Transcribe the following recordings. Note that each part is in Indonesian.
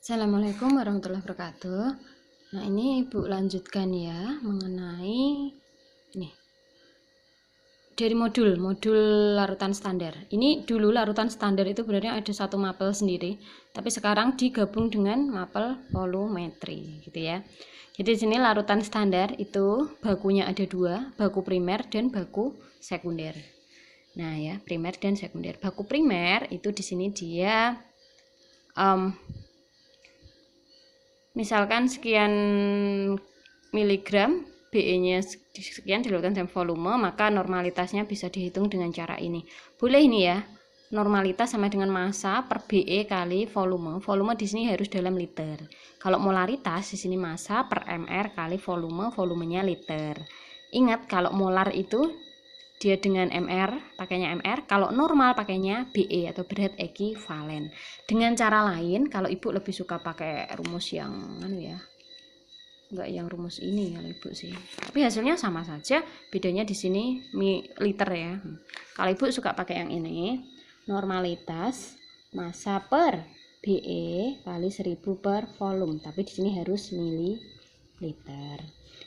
Assalamualaikum warahmatullahi wabarakatuh. Nah, ini Ibu lanjutkan ya mengenai ini dari modul larutan standar. Ini dulu larutan standar itu sebenarnya ada satu mapel sendiri, tapi sekarang digabung dengan mapel volumetri gitu ya. Jadi di sini larutan standar itu bakunya ada dua, baku primer dan baku sekunder. Nah ya, primer dan sekunder. Baku primer itu di sini dia misalkan sekian miligram, BE-nya sekian dilakukan dalam volume, maka normalitasnya bisa dihitung dengan cara ini. Boleh ini ya, normalitas sama dengan massa per BE kali volume. Volume di sini harus dalam liter. Kalau molaritas di sini massa per mR kali volume, volumenya liter. Ingat kalau molar itu dia dengan mR, pakainya mR, kalau normal pakainya BE atau berat ekivalen. Dengan cara lain, kalau ibu lebih suka pakai rumus yang enggak yang rumus ini ya ibu sih. Tapi hasilnya sama saja, bedanya di sini liter ya. Kalau ibu suka pakai yang ini, normalitas massa per BE kali 1000 per volume, tapi di sini harus mililiter.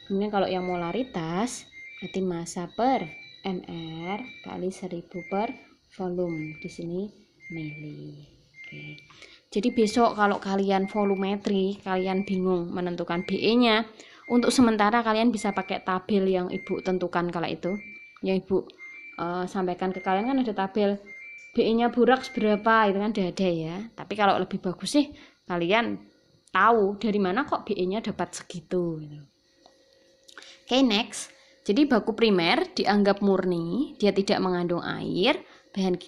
Kemudian kalau yang molaritas, berarti massa per mR kali 1000 per volume, di sini mili. Oke. Jadi besok kalau kalian volumetri, kalian bingung menentukan BE-nya, untuk sementara kalian bisa pakai tabel yang ibu tentukan kala itu. Yang ibu sampaikan ke kalian kan ada tabel BE-nya boraks berapa, itu kan udah ada ya. Tapi kalau lebih bagus sih kalian tahu dari mana kok BE-nya dapat segitu gitu. Oke, next. Jadi baku primer dianggap murni, dia tidak mengandung air, bahan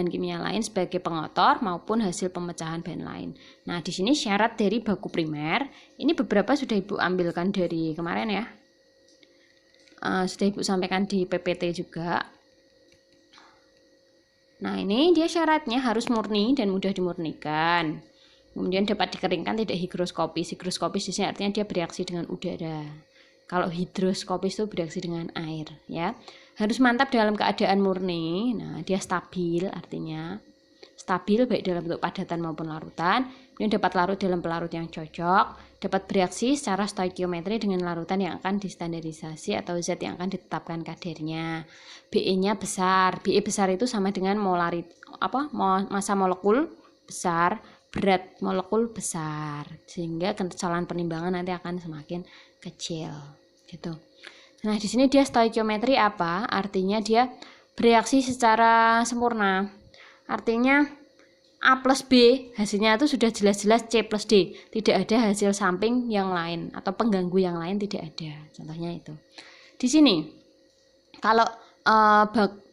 kimia lain sebagai pengotor maupun hasil pemecahan bahan lain. Nah, di sini syarat dari baku primer, ini beberapa sudah Ibu ambilkan dari kemarin ya. Sudah Ibu sampaikan di PPT juga. Nah, ini dia syaratnya harus murni dan mudah dimurnikan. Kemudian dapat dikeringkan, tidak higroskopis. Higroskopis di sini artinya dia bereaksi dengan udara. Kalau hidroskopis itu bereaksi dengan air ya. Harus mantap dalam keadaan murni. Nah, dia stabil, artinya stabil baik dalam bentuk padatan maupun larutan. Ini dapat larut dalam pelarut yang cocok, dapat bereaksi secara stoikiometri dengan larutan yang akan distandarisasi atau zat yang akan ditetapkan kadarnya. BE-nya besar. BE besar itu sama dengan massa molekul besar, berat molekul besar, sehingga kesalahan penimbangan nanti akan semakin kecil gitu. Nah, di sini dia stoikiometri apa? Artinya dia bereaksi secara sempurna. Artinya A plus B hasilnya itu sudah jelas-jelas C plus D. Tidak ada hasil samping yang lain atau pengganggu yang lain, tidak ada. Contohnya itu. Di sini kalau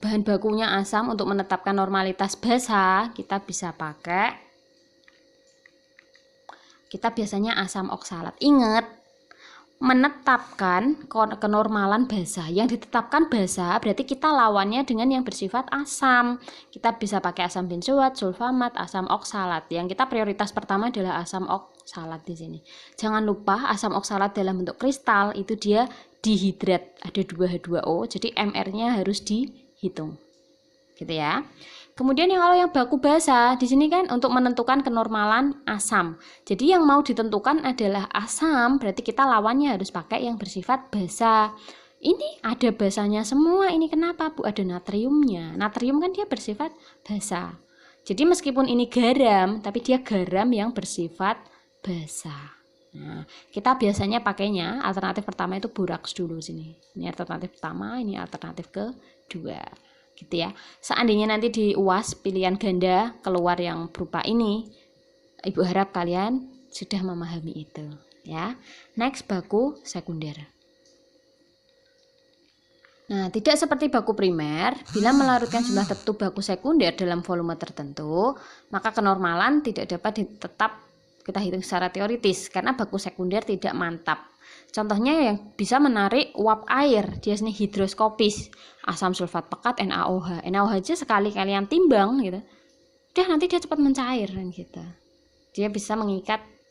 bahan bakunya asam, untuk menetapkan normalitas basa kita biasanya asam oksalat. Ingat, menetapkan kenormalan basa. Yang ditetapkan basa berarti kita lawannya dengan yang bersifat asam. Kita bisa pakai asam benzoat, sulfamat, asam oksalat. Yang kita prioritas pertama adalah asam oksalat di sini. Jangan lupa asam oksalat dalam bentuk kristal itu dia dihidrat, ada 2H2O, jadi MR-nya harus dihitung. Gitu ya. Kemudian kalau yang baku basa, di sini kan untuk menentukan kenormalan asam. Jadi yang mau ditentukan adalah asam, berarti kita lawannya harus pakai yang bersifat basa. Ini ada basanya semua, ini kenapa Bu? Ada natriumnya. Natrium kan dia bersifat basa. Jadi meskipun ini garam, tapi dia garam yang bersifat basa. Nah, kita biasanya pakainya alternatif pertama itu boraks dulu sini. Ini alternatif pertama, ini alternatif kedua. Gitu ya. Seandainya nanti di UAS pilihan ganda keluar yang berupa ini, Ibu harap kalian sudah memahami itu ya. Next, baku sekunder. Nah, tidak seperti baku primer, bila melarutkan jumlah tertentu baku sekunder dalam volume tertentu, maka kenormalan tidak dapat kita hitung secara teoritis karena baku sekunder tidak mantap. Contohnya yang bisa menarik uap air, dia sini hidroskopis, asam sulfat pekat NaOH. NaOH aja sekali kalian timbang gitu, udah nanti dia cepat mencair kan gitu. Dia bisa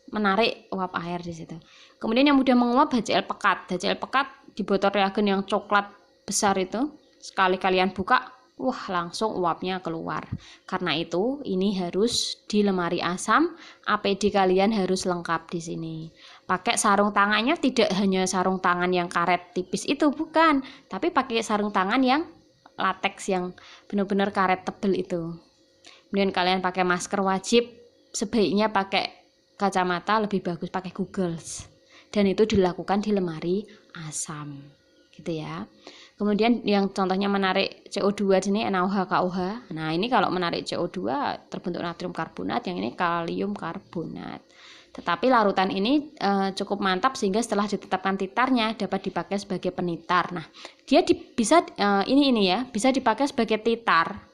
menarik uap air di situ. Kemudian yang mudah menguap HCl pekat. HCl pekat di botol reagen yang coklat besar itu, sekali kalian buka wah langsung uapnya keluar. Karena itu ini harus di lemari asam, APD kalian harus lengkap di sini. Pakai sarung tangannya tidak hanya sarung tangan yang karet tipis itu, bukan, tapi pakai sarung tangan yang latex yang benar-benar karet tebel itu. Kemudian kalian pakai masker wajib, sebaiknya pakai kacamata, lebih bagus pakai goggles. Dan itu dilakukan di lemari asam, gitu ya. Kemudian yang contohnya menarik CO2 sini NaOH, KOH. Nah, ini kalau menarik CO2 terbentuk natrium karbonat, yang ini kalium karbonat. Tetapi larutan ini cukup mantap sehingga setelah ditetapkan titarnya dapat dipakai sebagai penitar. Nah, dia bisa bisa dipakai sebagai titar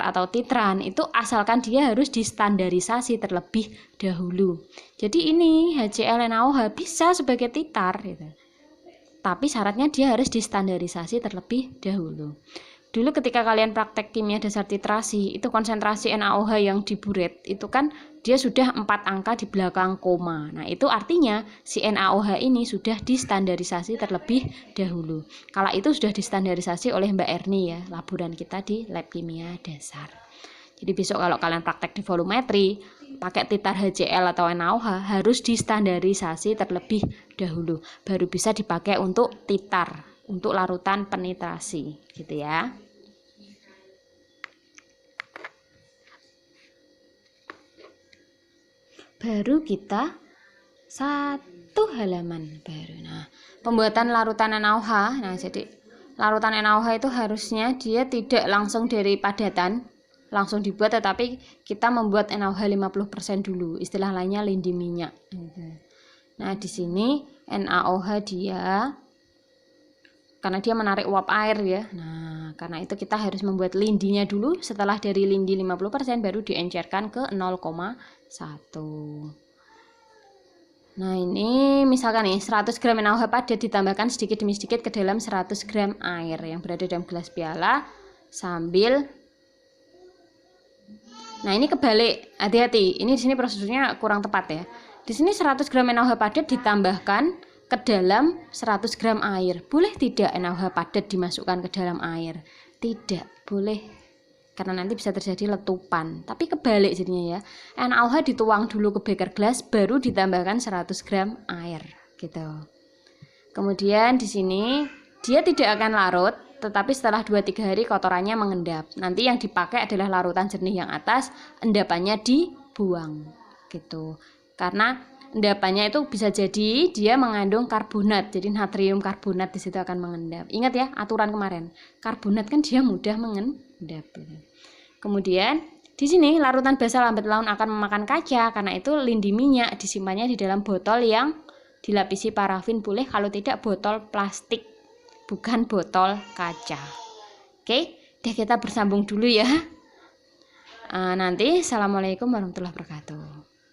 atau titran itu asalkan dia harus distandarisasi terlebih dahulu. Jadi ini HCl NaOH bisa sebagai titar gitu. Tapi syaratnya dia harus distandarisasi terlebih dahulu. Dulu ketika kalian praktek kimia dasar titrasi, itu konsentrasi NaOH yang diburet itu kan dia sudah 4 angka di belakang koma. Nah, itu artinya si NaOH ini sudah distandarisasi terlebih dahulu. Kala itu sudah distandarisasi oleh Mbak Erni ya, laboran kita di lab kimia dasar. Jadi besok kalau kalian praktek di volumetri, pakai titar HCl atau NaOH harus distandarisasi terlebih dahulu. Baru bisa dipakai untuk titar, untuk larutan penitrasi, gitu ya. Baru kita satu halaman baru. Nah, pembuatan larutan NaOH. Nah, jadi larutan NaOH itu harusnya dia tidak langsung dari padatan langsung dibuat, tetapi kita membuat NaOH 50% dulu. Istilah lainnya lindi minyak. Nah, di sini NaOH dia karena dia menarik uap air ya. Nah, karena itu kita harus membuat lindinya dulu. Setelah dari lindi 50% baru diencerkan ke 0,1. Nah, ini misalkan nih 100 gram NaOH padat ditambahkan sedikit demi sedikit ke dalam 100 gram air yang berada dalam gelas piala sambil. Nah, ini kebalik. Hati-hati. Ini di sini prosedurnya kurang tepat ya. Di sini 100 gram NaOH padat ditambahkan ke dalam 100 gram air. Boleh tidak NaOH padat dimasukkan ke dalam air? Tidak boleh, karena nanti bisa terjadi letupan. Tapi kebalik jadinya ya. NaOH dituang dulu ke beker gelas, baru ditambahkan 100 gram air gitu. Kemudian di sini dia tidak akan larut, tetapi setelah 2-3 hari kotorannya mengendap. Nanti yang dipakai adalah larutan jernih yang atas, endapannya dibuang gitu. Karena endapannya itu bisa jadi dia mengandung karbonat, jadi natrium karbonat di situ akan mengendap. Ingat ya aturan kemarin, karbonat kan dia mudah mengendap. Kemudian di sini larutan basa lambat laun akan memakan kaca, karena itu lindi minyak disimpannya di dalam botol yang dilapisi parafin, boleh kalau tidak botol plastik, bukan botol kaca. Oke, deh kita bersambung dulu ya. Nanti assalamualaikum warahmatullahi wabarakatuh.